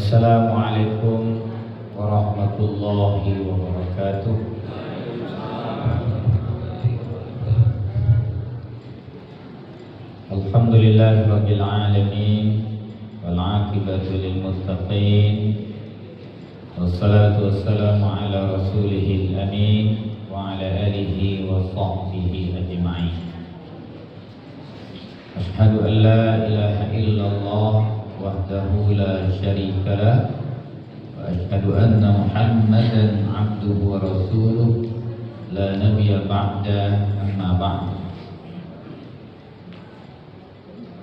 Assalamualaikum warahmatullahi wabarakatuh. Alhamdulillahi rabbil alamin wal aqibatu lil muttaqin wassalatu wassalamu ala rasulihil amin wa ala alihi wa sahbihi ajma'in. Ashhadu an la ilaha illallah wahdahu la syarika lah wa ashhadu anna Muhammadan abduhu wa rasuluh la nabiyya ba'da amma ba'd.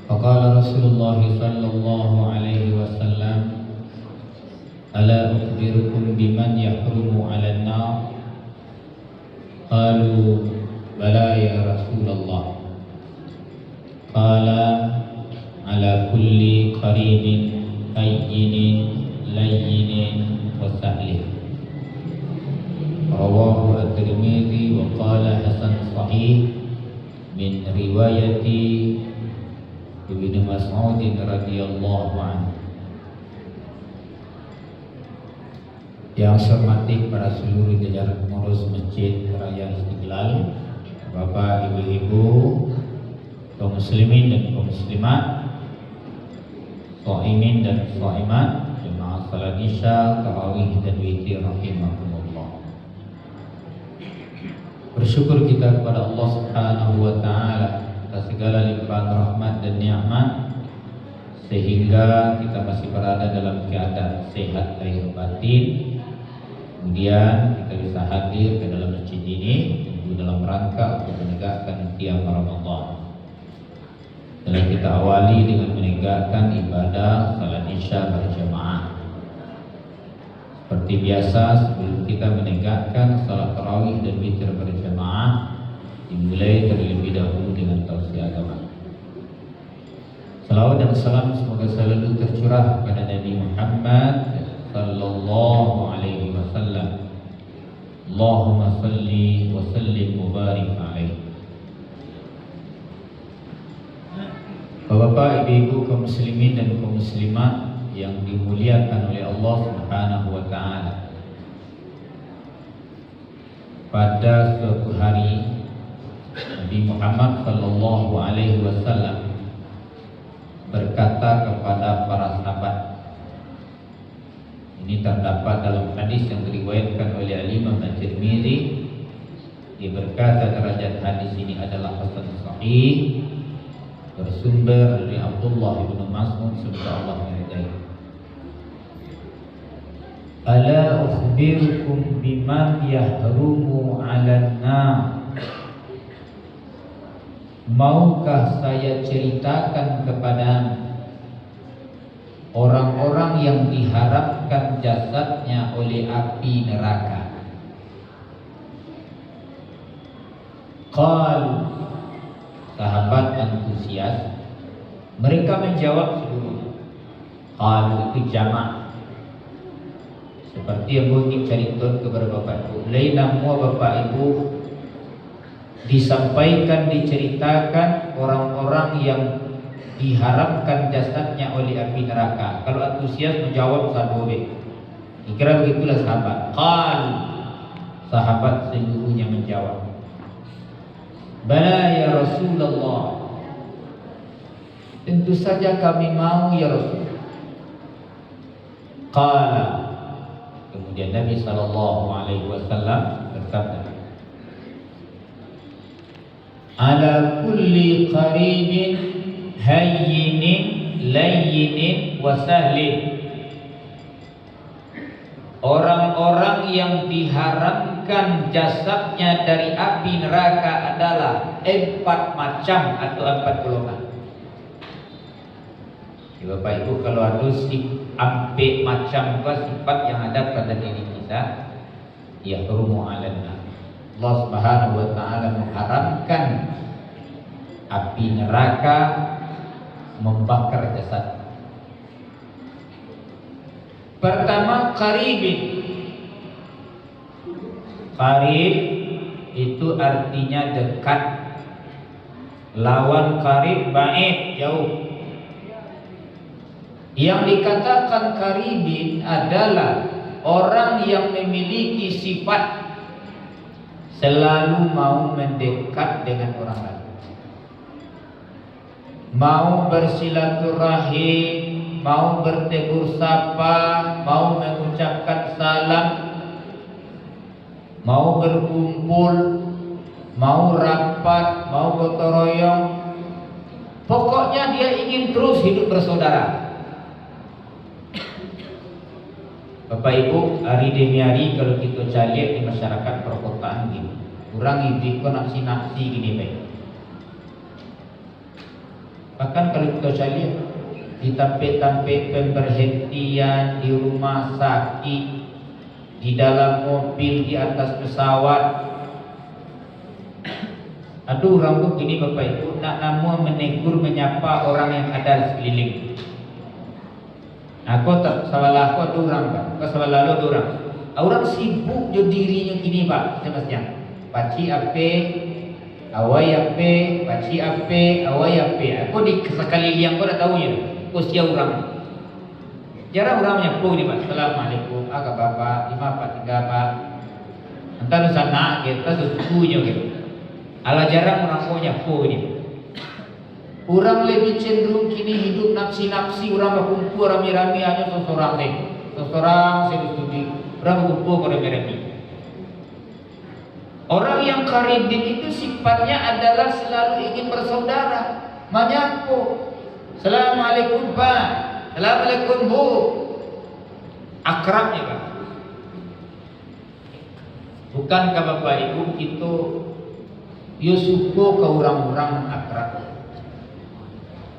Faqala Rasulullah sallallahu alaihi wasallam, ala ukhbirukum biman yahrumu 'alan nar? Qalu bala ya Rasulullah. Qala ala kulli qaribin hayyinin layyinin wa sahlin. Rawahu at-Tirmidzi wa qala hasan sahih min riwayati Ibnu Mas'ud radhiyallahu anhu. Yang saya hormati para seluruh jajaran pengurus Masjid Raya Istiqlal, Bapak, Ibu-ibu, kaum muslimin dan kaum muslimat, shaimin dan shaimat, jemaah salat Isya, tarawih dan witir rahimakumullah. Bersyukur kita kepada Allah Subhanahu wa taala atas segala limpahan rahmat dan nikmat sehingga kita masih berada dalam keadaan sehat lahir batin. Kemudian kita bisa hadir ke dalam masjid ini tentu dalam rangka untuk menegakkan qiyam Ramadan. Telah kita awali dengan menegakkan ibadah salat Isya berjamaah. Seperti biasa, sebelum kita menegakkan salat tarawih dan witir berjamaah, dimulai terlebih dahulu dengan tausiah agama. Salawat dan salam semoga selalu tercurah pada Nabi Muhammad sallallahu alaihi wasallam. Allahumma salli wa sallim mubarik alaihi. Bapak, ibu-ibu, kaum muslimin dan kaum muslimat yang dimuliakan oleh Allah Subhanahu wa taala. Pada suatu hari Nabi Muhammad sallallahu alaihi wasallam berkata kepada para sahabat. Ini terdapat dalam hadis yang diriwayatkan oleh Imam At-Tirmidzi. Dia berkata derajat hadis ini adalah hasan sahih, bersumber dari Abdullah bin Mas'ud semoga Allah meridai. Ala ukhbirukum biman yahrumu 'alan nar? Maukah saya ceritakan kepadamu orang-orang yang diharapkan jasadnya oleh api neraka? Qalu, sahabat antusias, mereka menjawab seluruhnya. Qalu itu jamak, seperti yang mungkin ceritakan kepada Bapak Ibu. Lain nama Bapak Ibu disampaikan, diceritakan orang-orang yang diharapkan jasadnya oleh api neraka. Kalau antusias menjawab sahabat, kira begitulah sahabat. Qal, sahabat seluruhnya menjawab, bala ya Rasulullah, tentu saja kami mau ya Rasul. Qala, kemudian Nabi sallallahu alaihi wasallam bersabda, ala kulli qaribin hayyinin layyinin wa sahlin. Orang-orang yang diharamkan jasadnya dari api neraka adalah 4 macam atau 4 golongan. Ya, Bapak Ibu, kalau ada sampai macam sifat yang ada pada diri kita, ya hurumu 'alan nar. Allah Subhanahu wa taala mengharamkan api neraka membakar jasad. Pertama, qaribin. Qarib itu artinya dekat. Lawan qarib ba'id, jauh. Yang dikatakan karibin adalah orang yang memiliki sifat selalu mau mendekat dengan orang lain, mau bersilaturahim, mau bertegur sapa, mau mengucapkan salam, mau berkumpul, mau rapat, mau gotong royong. Pokoknya dia ingin terus hidup bersaudara. Bapak Ibu, hari demi hari kalau kita lihat di masyarakat perkotaan gini, orang hidup kok nafsi-nafsi gini baik. Bahkan kalau kita lihat di tempat-tempat pemberhentian, di rumah sakit, di dalam mobil, di atas pesawat, aduh orang tuh gini Bapak Ibu, nak namu menegur menyapa orang yang ada di sekeliling. Aku tak salah aku orang kan, aku salah lalu orang. Orang sibuk jo dirinya gini Pak, semestinya. Paci ape, awai ape, paci ape, awai ape. Aku di sekali liang aku dah tahu je. Usia orang. Jarang orang menyapu ni Pak. Assalamualaikum, agak bapak, lima pak, tiga pak. Entar sana kita susunya gitu. Ala jarang orang kau nyapu ni. Orang lebih cenderung kini hidup nafsi-nafsi, orang berkumpul rame-rame hanya seseorang deh. Seseorang sedih-sedih, orang berkumpul rame-rame. Orang yang karibin itu sifatnya adalah selalu ingin bersaudara, menyapu. Assalamualaikum Pak, Assalamualaikum Bu. Akrabnya Pak. Bukankah Bapak Ibu itu yusuku ke orang-orang akrab?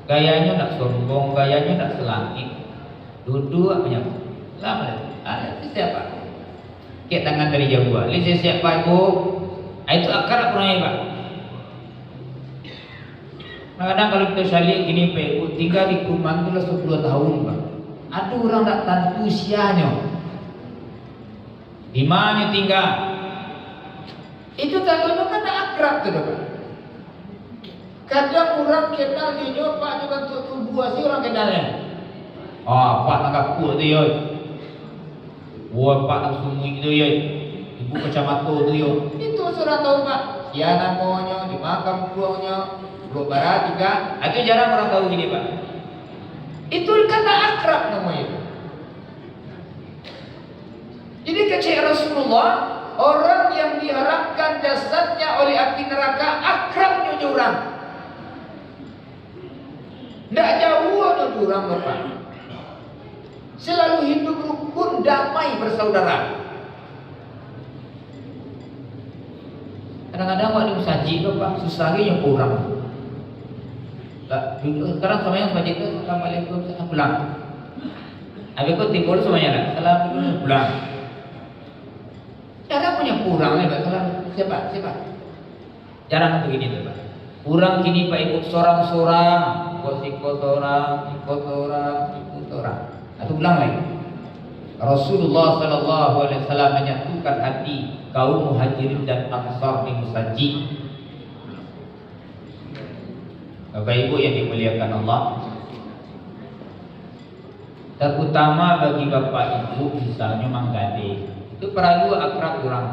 Gayanya nak sombong, gayanya nak selangit. Duduk apanya? Assalamualaikum. Itu siapa? Kek tangan dari jauh. Ini siapa Ibu? Itu akrab orangnya Pak. Kadang-kadang kalau kita lihat gini Pak Ibu, tinggal di perumahan itu 10 tahun Pak. Ada orang tak tentu usianya. Di mana tinggal? Itu tentunya kan akrab tu Pak. Kadang orang kenal dia Pak juga tubuh sih orang kenalnya. Pak nak kuat tu yo. Pak nak sumui tu yo. Ibu kacamata tu yo. Itu surat tahu Pak. Sia namanya di makam puangnya. Bro barat juga. Itu jarang orang tahu gini Pak. Itu kata akrab namanya itu. Jadi kecil Rasulullah, orang yang diharapkan jasadnya oleh api neraka akrab dengan orang. Tidak jauh ada orang Bapak. Selalu hidup rukun, damai, bersaudara. Kadang-kadang waktu saji Bapak susah yang orang. Sekarang semuanya saji itu Assalamualaikum, saya pulang. Habis itu timbul semuanya lah. Assalamualaikum, pulang. Cara punya kurang nih Pak. Siapa? Jarang begini Pak. Kurang kini Pak Ibu seorang-seorang. Ikut orang. Atau ulang lagi. Rasulullah sallallahu alaihi wasallam menyatukan hati kaum muhajirin dan ansar di masjid. Bapak Ibu yang dimuliakan Allah, terutama bagi Bapak Ibu misalnya manggade, itu perlu akrab orang.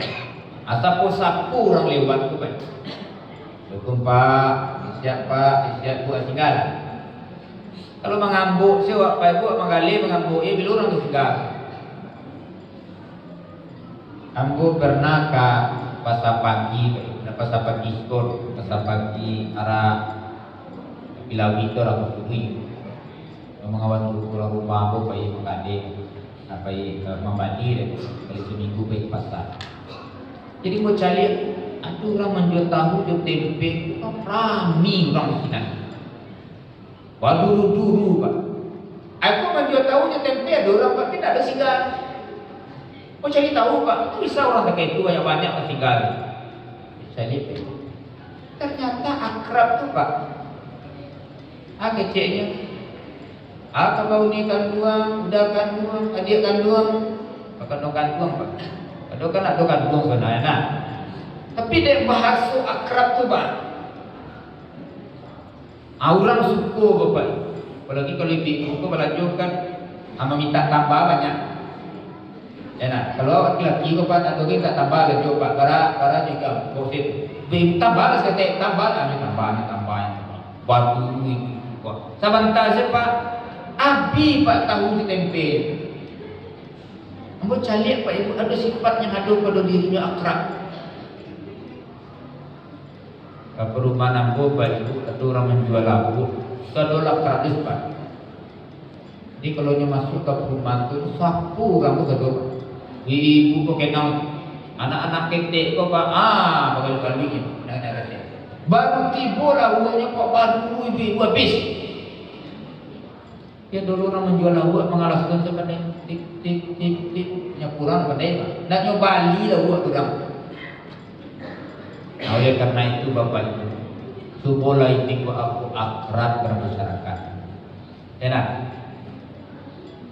Asal sapu orang lewat tu Pak. Assalamualaikum Pak, siap Bu tinggal. Kalau mengambuk siapa Pak Ibu menggali mengambuk bila orang tu tinggal. Ambo pernah ke pasar pagi, pasar pagi skor, pasar pagi arah Pilawi itu orang berdui. Mengawan pulang rumah aku pergi mengade, pergi membandi dan kali seminggu pergi pasar. Jadi mau cari, aduh orang menjual tahu, jual tempe, rami orang di sini. Waduh dulu Pak. Aku menjual tahu jual tempe ada orang Pak, tidak ada singgah. Mau cari tahu Pak, bisa orang kayak itu banyak tinggal. Saya lihat, ternyata akrab tuh Pak. Kecilnya, bau ni kandung, udah kandung, adik kandung, kandung Pak. Kandung kan ada kandung sebenarnya. Nah, tapi dia bahasa akrab tuh Pak. Orang suku Bapak. Apalagi kalau ibu kau belajar kan, ama minta tambah banyak. Ya nah, kalau laki-laki kau pak atau kita tambah lagi pak, karena juga bosit. Tambah sekali tambah, tambah. Batu ini. Sebentar pak, abi pak tahu di tempe. Ambo calik pak ibu ada sifat yang ada pada dirinya akrab. Ke perumahan ambo pak ibu ada orang menjual labu, ada akrab pak. Jadi kalau dia masuk ke perumahan tu sapu orang tu satu. Ibu kau kenal anak-anak ketek kau pak, bakal-bakalnya anak-anak ketek. Baru tiba lah uangnya kok baru ibu habis. Ya dulu orang menjual lauk mengalaskan sebenarnya tik nyapuran pandai nak nyoba bali lauk tu orang. Nah, oleh karena itu Bapak Ibu, supaya itu aku akrab bermasyarakat. Enak.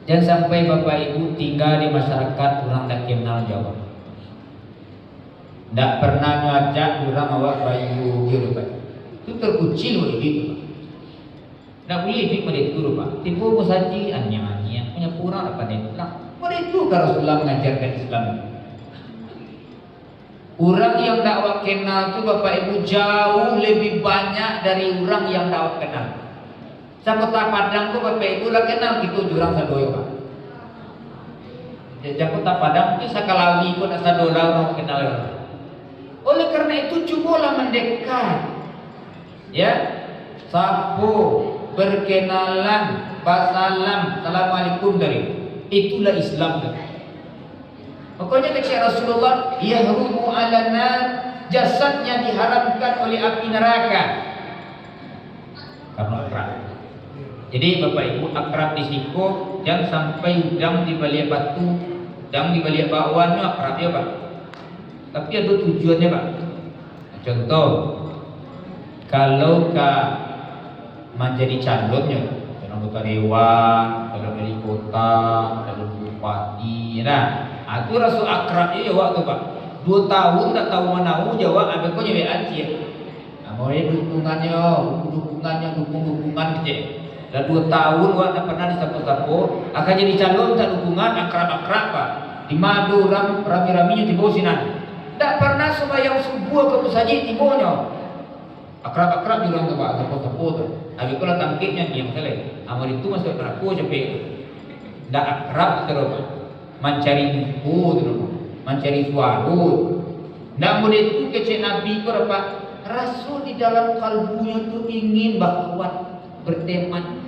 Jangan sampai Bapak Ibu tinggal di masyarakat orang tak kenal Jawa. Tak pernah ngajak orang awak bayu gitu Pak. Itu terkucil begitu. Tak boleh hidup pada itu Pak. Tiba musaji anyang punya pura apa dia? Pada itu Rasulullah mengajarkan Islam. Orang yang dakwah kenal itu Bapak Ibu jauh lebih banyak dari orang yang dakwah kenal. Kota Padang tu Bapak Ibu lah kenal gitu jurang sadoyo Pak. Jadi Kota Padang itu sakalawi pun sadoyo orang kenal. Oleh karena itu cubalah mendekat. Ya. Sapu, berkenalan, basalam, assalamualaikum dari. Itulah Islam kan. Makanya kata Rasulullah, yahrumu 'alan nar, jasadnya diharamkan oleh api neraka. Karena akrab. Jadi Bapak Ibu akrab di siku, jangan sampai udang di balik batu, udang di balik bakwan akrab ya Pak. Tapi ada tujuannya Pak. Contoh, kalau menjadi calonnya, anggota dewan, kalau dari kota, kalau bupati, nah, itu rasul akrabnya ya waktu Pak. 2 tahun tak tahu mana jawab, apa kau jadi aja. Nah, mau dukungan kecil. Dah 2 tahun wak tak pernah disapu-sapu, akan jadi calon tak dukungan akrab-akrab Pak. Di madu orang rami-raminya di bawah sinan. Tak pernah sembahyang subuh ke musajid di bawahnya. Akrab-akrab di orang tu Pak, sapu-sapu tu. Habis kalau tangkitnya diam sekali. Amal itu masuk neraka sampai. Tak akrab terus Pak. Mencari buku terus, mencari suatu. Namun itu kecil Nabi itu Pak. Rasul di dalam kalbunya tu ingin berkuat, berteman.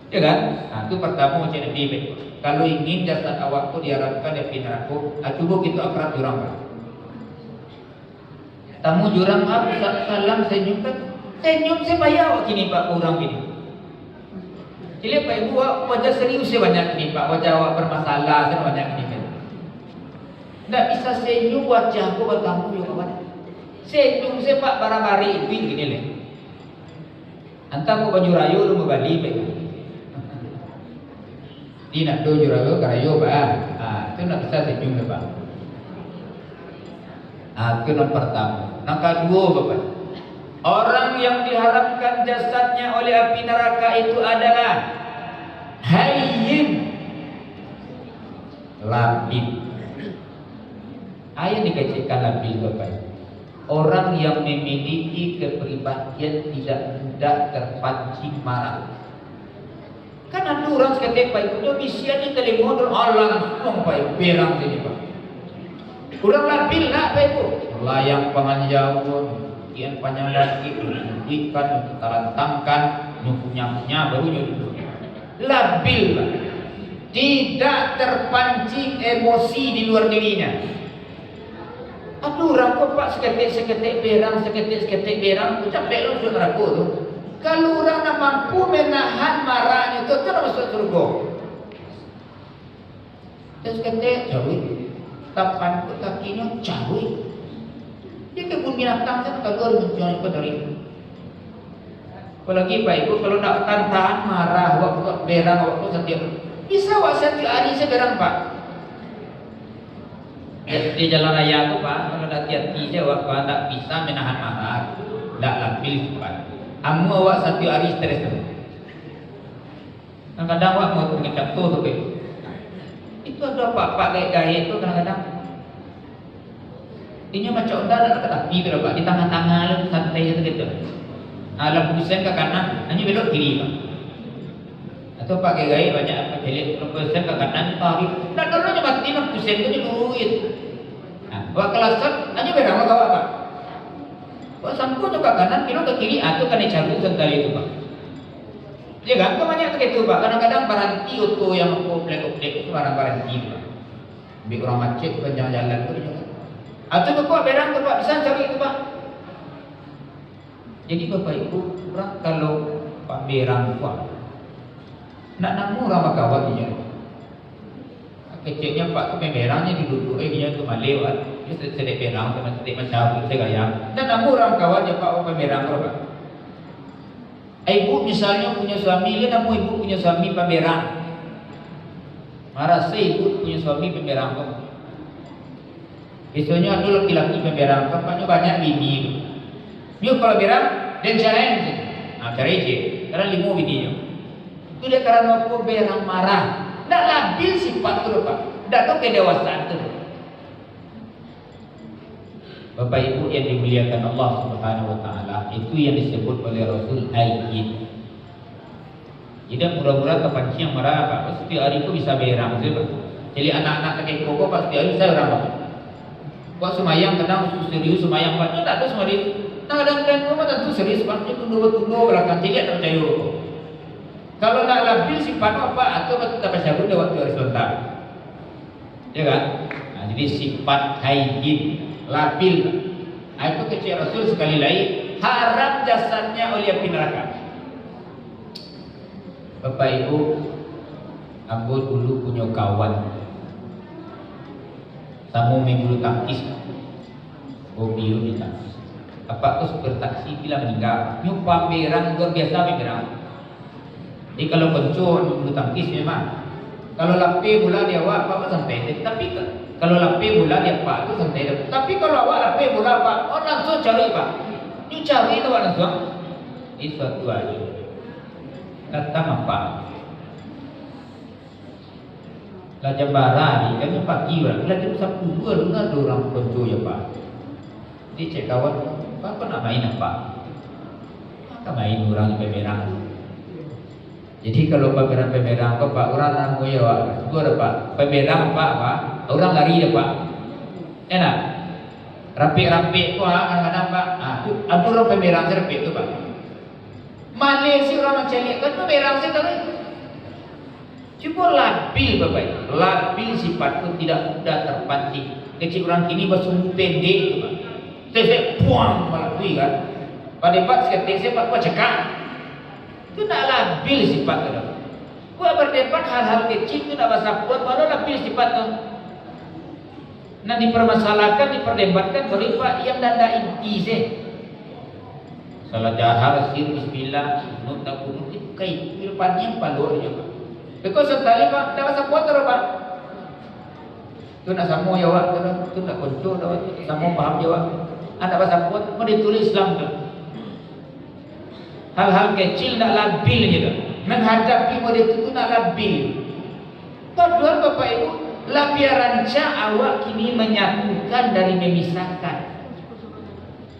Ya kan? Nah, itu pertama macam Nabi. Kalau ingin jasad awakku diharapkan dari neraka, coba kita akrab jurang Pak. Tamu jurang salam senyum kan? Senyum saya bayar awak kini Pak orang gini. Jadi Pak Ibu wajah serius saya banyak ini Pak, wajah awak bermasalah saya banyak ini kan. Tak bisa senyum wajahku bertamu juga Pak. Senyum saya Pak barang-bari itu gini leh. Antara aku baju rayu lu mau bali Pak. Tidak do jurayo karayo Pak. Itu nak bisa senyum Pak. Itu yang pertama. Yang kedua Bapak, orang yang diharapkan jasadnya oleh api neraka itu adalah hayyin, labil. Ayat dikecilkan labil Bapak. Orang yang memiliki kepribadian tidak mudah terpancing marah. Kan ada orang seketik Pak Ibu, dia bisa di telepon langsung Pak Ibu, berang sini Pak. Orang labil nak Pak Ibu, layang panganjauh, kian panjang lagi, ikan, terantangkan, nyukunya baru nyuruh. Labil Pak, tidak terpancing emosi di luar dirinya. Aduh orang kok Pak seketik berang, tu capek langsung neraka tu. Kalau orang nak mampu menahan marahnya tu terus masuk surga. Terus seketik jauh, tapan kakinya jauh. Dia kebun binatang kan kalau mencuri dari. Apalagi Pak Ibu kalau nak tahan marah waktu berang waktu setiap bisa setiap hari seberang Pak. Di jalan raya tu Pak, kalau hati-hati je awak Pak tak bisa menahan marah, tak labil Pak. Amu awak satu hari stres tu. Kadang-kadang wak mau ngecap tu be. Itu ada pak gaya itu kadang-kadang. Ini macam unda ada kata api berapa di tangan-tangan lu santai itu gitu. Alam pusing ke kanan, hanya belok kiri pak. Atau pakai gaya banyak apa belok pusing ke kanan tarik. Dan dulunya mati nak pusing itu diluruin. Nah, wak kelasat hanya berapa kau pak. Wak sangkut ke kanan, belok ke kiri atau kena cabut sentari itu pak. Ya kan, banyak begitu pak. Kadang-kadang berhenti auto yang komplek-komplek itu barang berhenti pak. Ambil orang macet panjang jalan tu juga. Atau bapak berang tu pak, bisa cari itu pak. Jadi bapak ibu, orang kalau pak berang pak, nak namu orang makawat dia. Kecilnya pak tu berangnya duduk, dia tu malewat. Dia sedek berang, sedek macam segaya. Dan namu orang kawat dia pak, orang berang pak. Ibu misalnya punya suami, dia namu ibu punya suami pemerang. Marah ibu punya suami pemerang. Biasanya ada laki-laki pemerang, kampanye banyak bini. Dia kalau berang, dan carain je. Cari je, karena 5 bininya. Itu dia karena apa berang marah. Tak labil sifat tu pak. Tak tahu kedewasaan tu. Bapak Ibu yang dimuliakan Allah Subhanahu wa taala, itu yang disebut oleh Rasul ayyin. Jadi murah-murah kepanci yang marah apa? Setiap hari itu bisa berang, jadi anak-anak kakek koko pas setiap hari saya orang. Kok semayang kadang serius semayang pak, tak ada serius. Nah kadang-kadang rumah tentu serius pak, itu tunduk belakang jadi ada percaya. Kalau tak labil sifat apa atau tak percaya dia waktu hari sebentar, ya kan? Nah, jadi sifat ayyin labil. Itu kecil Rasul sekali lagi haram jasadnya oleh api neraka. Bapak Ibu, aku dulu punya kawan tamu minggu tangkis, Bobio di tangkis. Apa tu supir taksi bilang meninggal. Nyu pameran luar biasa pameran. Jadi kalau pencur minggu tangkis memang. Kalau lape bola dia awak apa sampai. Tapi kalau lape bola dia pak tu santai. Tapi kalau awak lape bola pak, oh langsung cari pak. Ni cari tu langsung. Itu satu aja. Datang apa? Raja Barani kami pagi lah. Bila jam 10 dulu ada orang pencuri ya pak. Dia cek kawan, pak nak main apa? Nak main orang pemerang. Jadi kalau pameran pemerang kau pak orang namu ya pak. Itu ada pak. Pemerang pak. Orang lari ya pak. Enak. Rapi-rapi kau kadang-kadang pak. Ada orang pemerang serapik tu pak. Malaysia orang macam ni kan pemerang saya tahu. Cuma labil bapak, labil sifat tu tidak mudah terpancing. Kecil orang kini bersumbu pendek tu pak. Saya buang melalui kan. Pada debat seketik saya pak cekak. Itu nak labil sifat tu. Buat berdebat hal-hal kecil tu nak bahasa buat baru labil sifat tu. Nak dipermasalahkan, diperdebatkan sorry pak yang danda inti saya. Salah jahar sir bismillah sunut tak kunut itu kai depannya palur je pak. Because sekali pak dah bahasa buat terus pak. Tu nak sama jawab tu nak kontrol jawab sama paham jawab. Anak bahasa buat mau ditulis Islam tu. Hal-hal kecil nak labil je tu. Menghadapi model itu nak labil. Tuan-tuan Bapak Ibu, labiaranca awak kini menyatukan dari memisahkan.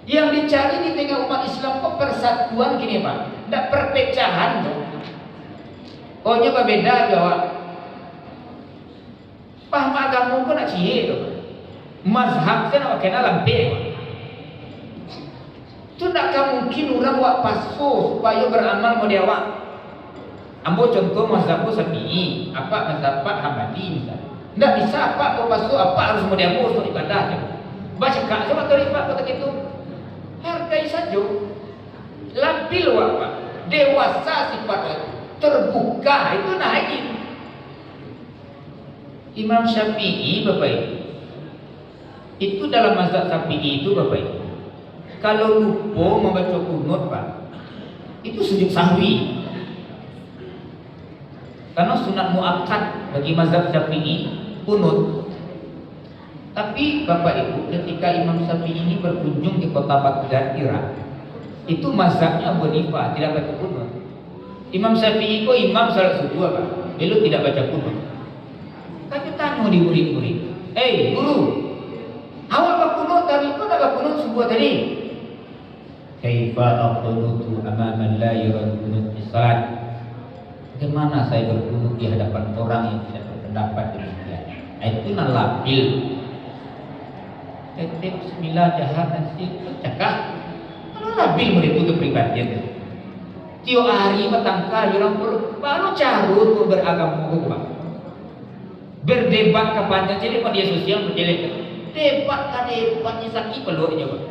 Yang dicari di tengah umat Islam kok persatuan kini pak, tidak perpecahan tu. Ohnya berbeda jawab. Paham agama pun nak cie tu. Mazhab saya nak kena lampe. Tu nak mungkin orang buat pasu supaya beramal model awak. Ambo contoh mazhab Syafi'i, apa mazhab Hambali misalnya. Tidak bisa apa pasu apa harus model ambo untuk ibadah. Baca kak coba terikat kata gitu. Hargai saja. Labil apa? Dewasa sifat lagi. Terbuka itu naik. Imam Syafi'i Bapak Ibu. Itu dalam mazhab Syafi'i itu Bapak Ibu. Kalau lupa membaca kunut Pak, itu sujud sahwi. Karena sunat muakkad bagi mazhab Syafi'i kunut. Tapi Bapak Ibu, ketika Imam Syafi'i ini berkunjung di kota Baghdad, Irak, itu mazhabnya Abu Hanifah tidak baca kunut. Imam Syafi'i ko imam salat subuh Pak. Beliau tidak baca kunut. Kami tanya di murid-murid, guru, awak berkunut tadi kau tak berkunut subuh tadi? Kaifa aqunutu amama la yurad kunut di salat? Bagaimana saya berkunut di hadapan orang yang tidak berpendapat demikian? Itu nalabil. Bismillah jahat nanti cakap. Kalau labil murid itu kepribadian. Tiap hari bertangkal orang baru carut beragama Pak. Berdebat ke panjang jadi media sosial berjelek. Debatnya sakit perlu aja Pak.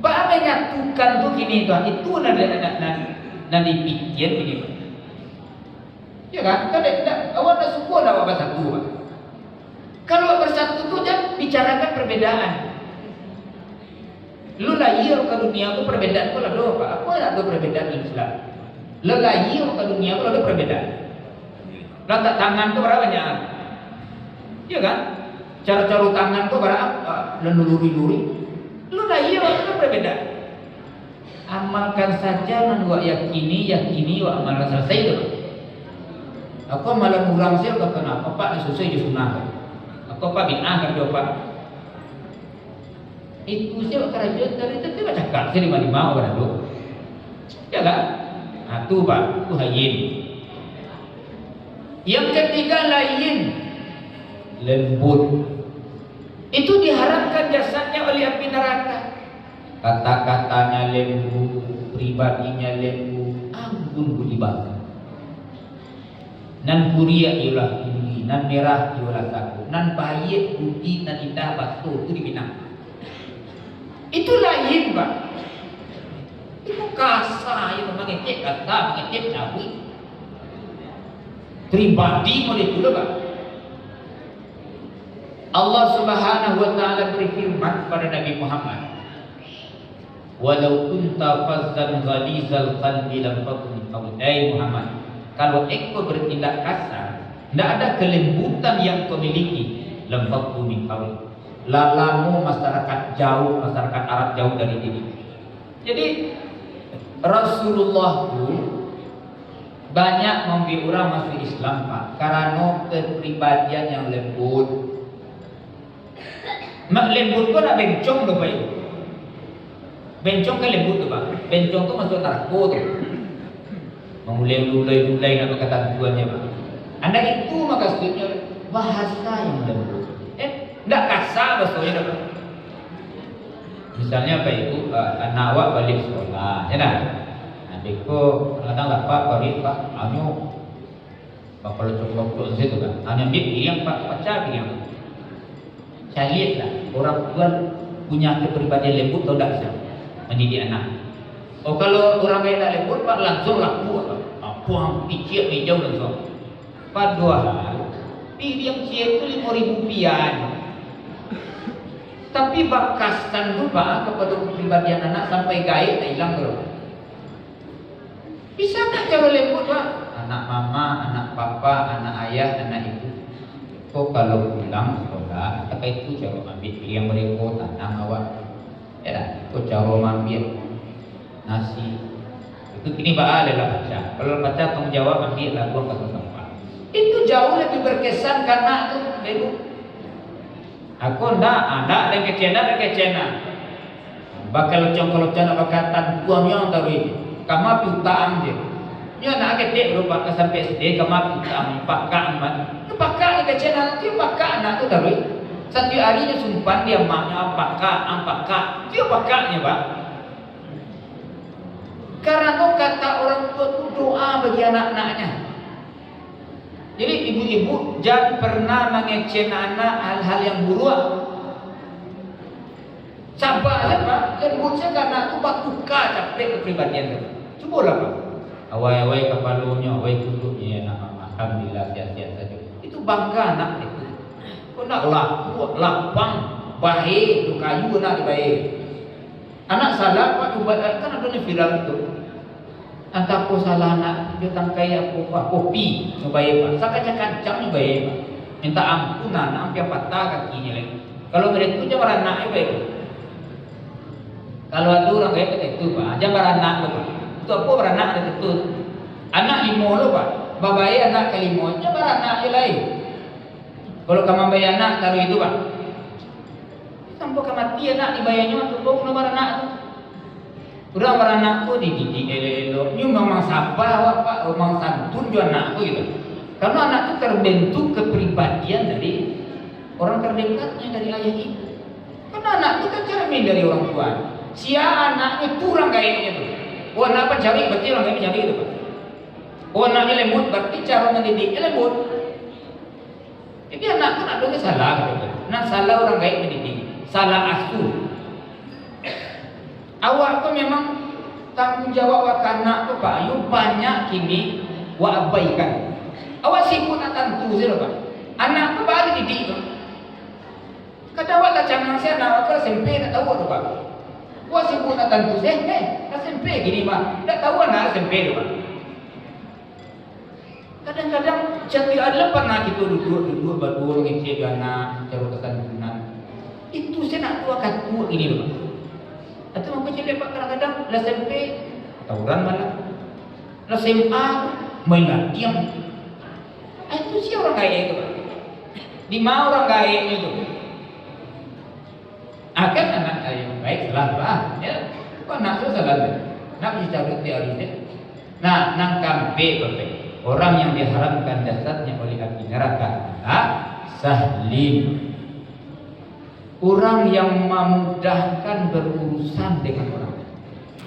Bah menyatukan tuh gini tuh itu nak dipikir ini Pak. Ya kan? Awak dah suku dah awak bersatu Pak. Kalau bersatu tuh jangan bicarakan perbedaan. Lu lahir ke dunia aku perbedaan kau ada apa? Aku ada perbedaan dalam Islam. Lu lahir ke dunia aku ada perbedaan. Letak tangan tu berapa banyak? Ya kan? Cara-cara tangan tu berapa? Luluri-luri. Lu lahir ada perbedaan. Amalkan saja nan wa yakini wa amalkan selesai tu. Aku malah kurang sih kenapa Pak disusui di sunnah. Aku Pak bid'ah kerja Pak. Itu sih kerajaan dari itu baca cakap sih lima orang tu. Ya kan? Nah tu Pak, tu hayin. Yang ketiga lain lembut. Itu diharapkan jasadnya oleh api neraka. Kata-katanya lembu, pribadinya lembu, ampun budi bakti. Nan kuria ialah tinggi, nan merah ialah takut, nan baik putih, nan indah batu itu dibina. Itu lain Pak. Itu kasar yang mengecek kata, mengecek cawi. Pribadi boleh itu Pak. Allah Subhanahu wa taala berfirman kepada Nabi Muhammad, "Walau kunta fazzan ghalizal qalbi lam takun qawlai Muhammad." Kalau engkau bertindak kasar, tidak ada kelembutan yang kau miliki, lam takun min qawl. Lalamu masyarakat jauh, masyarakat Arab jauh dari diri. Jadi Rasulullah itu banyak memberi orang masuk Islam Pak, karena kepribadian yang lembut. Mak lembut tu nak bencong tu Pak. Bencong kan lembut tu Pak. Bencong tu masuk tarko tu. Mengulai-ulai nak berkata tuannya Pak. Anda itu maksudnya bahasa yang lembut. Tidak kasar bahasanya Pak. Misalnya apa itu anak awak balik sekolah, ya kan? Adikku kadang dapat balik Pak, anu bakal coba situ kan. Hanya yang Pak baca yang saya lihatlah orang tua punya kepribadian lembut atau tidak bisa mendidik anak. Oh kalau orang yang tak lembut Pak langsung laku apa yang pikir jauh langsung. Padahal yang cia itu 5.000 rupiah. Tapi bakasan tu Pak kepada kepribadian anak sampai gaib tak hilang terus. Bisa tak cara lembut Pak? Anak mama, anak papa, anak ayah, anak ibu. Kau kalau pulang sekolah, kata itu cara ambil yang mereka tanam awak. Ya tak? Kau cara ambil nasi. Itu kini Pak adalah baca. Kalau baca tanggung jawab ambil lah buang ke tempat. Itu jauh lebih berkesan karena tu ibu. Aku ndak dan kecena. Bakal lucong nak bakal tanpuang yang tahu ini. Kamu piutang je. Dia nak ketik berupa sampai SD kamu piutang pakak amat. Tu pakak ni kecena tu pakak anak tu tahu. Satu hari dia sumpan dia maknya pakak. Dia pakaknya Pak. Karena kata orang tua tu doa bagi anak-anaknya. Jadi ibu-ibu jangan pernah mengecek anak hal-hal yang buruk. Sabar Pak, lembutnya karena itu Pak tukar capek kepribadian itu. Cubalah Pak. Awai-awai kepalanya, awai kuduknya anak alhamdulillah sehat-sehat saja. Itu bangga anak itu. Kau nak laku, lapang, baik, tu kayu nak baik. Anak salah Pak coba kan ada viral itu. Entah apa salah nak dia tangkai apa kopi ngebayar Pak. Sakaca kancang ngebayar Pak. Minta ampunan, hampir patah kakinya lagi. Kalau mereka itu jangan anak baik. Kalau ada orang kayak itu Pak, jangan beranak Pak. Itu apa beranak ada itu. Anak lima lo pak, babai anak kelima, coba anak yang lain. Kalau kamu bayar anak taruh itu pak, sampai kemati anak dibayarnya untuk bawa nomor anak tu. Udah anak tu dididik elok, ni memang sabar pak, memang santun juga anak tu gitu. Karena anak tu terbentuk kepribadian dari orang terdekatnya, dari ayah ibu. Karena anak tu kan cermin dari orang tua. Anaknya kurang kayaknya tu. Oh anak apa cari berarti orang kaya cari itu pak. Oh anaknya lembut berarti cara mendidiknya lembut. Jadi anak tu nak dengar salah gitu. Nak salah orang kaya mendidik, salah asuh. Awak tu memang tanggung jawab anak tu pak. You banyak kini wa abaikan. Awak sibuk nak tentu saja pak. Anak tu balik didik tu. Kata awak dah cangang saya nak awak SMP nak tahu tu pak. Awak sibuk nak tentu saya, SMP gini pak. Dah tahu anak SMP tu pak. Kadang-kadang jati adalah pernah kita duduk berdua ngecek anak cara kesantunan. Itu saya nak tua tua gini loh pak. Atau mampu cek pak kadang-kadang lah SMP tawuran malah. Lah SMA main diam. Itu sih orang kaya itu pak. Di mana orang kaya itu? Akan anak yang baik salah pak. Ya, kok anak tu salah tu? Nak bicara teori ni. Nah, nang kampe perfect. Orang yang diharamkan jasadnya oleh api neraka adalah sahlim. Orang yang memudahkan berurusan dengan orang.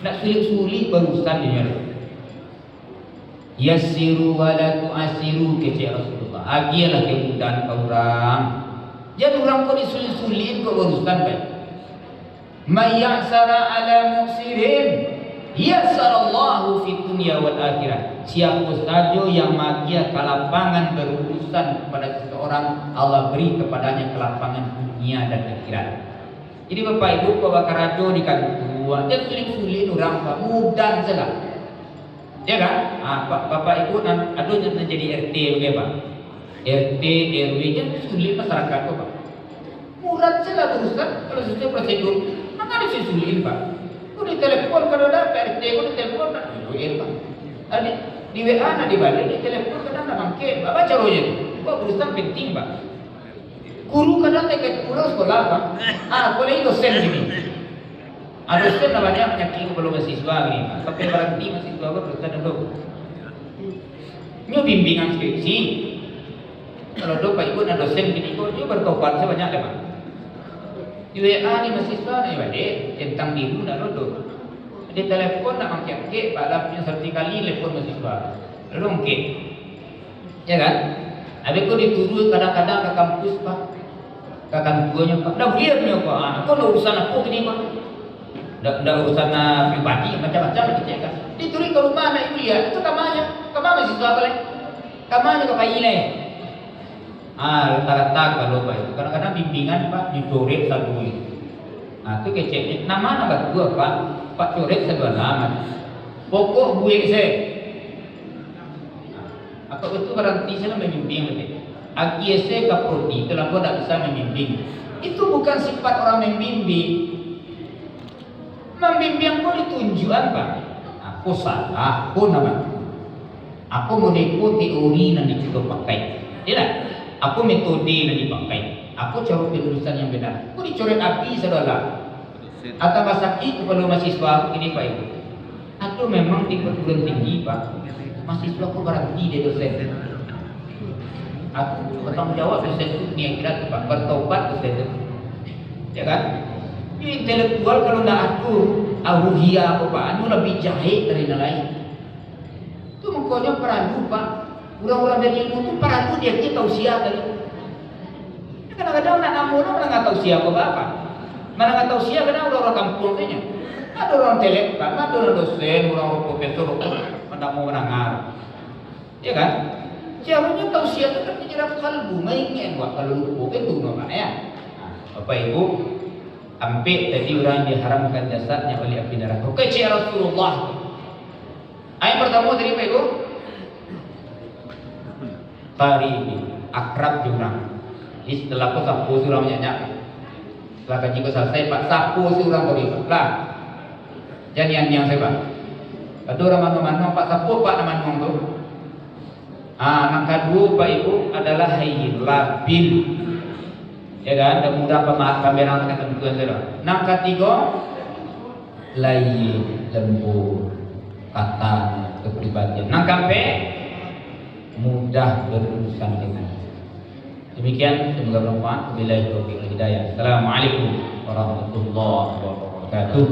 Nak sulit-sulit berurusan dengan orang. Yassiru wa la tu'asiru kata Rasulullah. Agilah kemudahan ke orang. Jadi orang kau disulit-sulit kau berurusan baik. May ya'sara ala muksirin yassarallahu fid dunya wal akhirah. Siapa saja yang magia kelapangan berurusan kepada seseorang, Allah beri kepadanya kelapangan dunia dan akhirat. Jadi bapak ibu kau bakar rajo di kantor, dia sulit-sulit orang pak mudah saja. Ya kan? Bapak ibu ada yang jadi RT begitu pak. RT RW nya sulit masyarakat pak. Murah saja berurusan kalau sesuai prosedur. Mana ada sulit pak. Kau di telepon kalau ada RT kau di telepon nak pak. Di WA nak dibalik, di telepon kadang nak mangkit. Apa caranya tu? Kau berurusan penting pak. Guru kadang dekat pulau sekolah pak. Boleh dosen sini. Dosen lah banyak menyakiti kalau mahasiswa ni pak. Tapi berhenti mahasiswa kau berurusan dulu. Ini bimbingan skripsi. Kalau do pak ibu nak dosen gini kau dia bertobat sebanyak deh pak. Di WA ni mahasiswa ni balik tentang biru nak duduk. Di telepon nak mangkit balapnya seperti kali telepon mahasiswa. Lalu mangkit. Ya kan? Habis kau diturun kadang-kadang ke kampus pak. Ke kantornya pak. Dah biarnya pak. Kau nak urusan apa gini pak? Dah urusan pribadi macam-macam kita kan. Diturun ke rumah anak ibu lihat. Itu kamarnya. Kamar mahasiswa apa lagi? Kamarnya ke bayi lain. Rata-rata kalau pak itu kadang-kadang bimbingan pak dicoret satu itu. Itu keceknya. Nama dua pak. Pak coret satu nama. Pokok buik saya. Apa betul berhenti saya membimbing betul. Agiese kaprodi telah kau tak bisa membimbing. Itu bukan sifat orang membimbing. Membimbing kau ditunjukkan pak. Aku salah. Aku nama. Aku mengikuti teori yang dicoba pakai. Tidak. Aku metode yang dipakai. Aku cara penulisan yang benar. Aku dicoret api saudara. Atau sakit kepada mahasiswa ini pak ibu. Atau memang di perguruan tinggi pak. Mahasiswa aku berhenti di dosen. Aku bertanggung jawab dosen itu dunia akhirat pak. Bertobat dosen itu. Ya kan? Ini intelektual kalau tidak atur aruhia apa pak. Anu lebih jahit dari yang lain. Itu makanya peradu pak. Orang-orang dari ilmu itu peradu dia tahu siapa tadi. Kadang-kadang nak namun orang nggak tahu siapa apa. Mana nggak tahu siapa kadang orang kampung kayaknya. Ada orang telek, ada orang dosen, orang profesor, mana mau mendengar. Ya kan? Siapanya tahu siapa kan menyerap kalbu, mainin wah kalau lupa itu namanya. Bapak Ibu, hampir tadi orang diharamkan jasadnya oleh api neraka. Oke, Rasulullah. Ayat pertama dari Pak Ibu. Qaribi, akrab jurang. Setelah kau sapu surang nyanyi. Setelah kaji kau selesai, Pak sapu surang kau lah. Jangan yang saya Pak. Kedua manu-manu Pak Sapu Pak manu tu. Yang kedua Pak Ibu adalah hayyin labil. Ya kan, dan mudah pameran ketentuan saudara. Yang ketiga layyin lembut kata kepribadian. Yang keempat mudah berurusan dengan. Demikian semoga bermanfaat. Wabillahi taufiq wal hidayah. Assalamualaikum warahmatullahi wabarakatuh.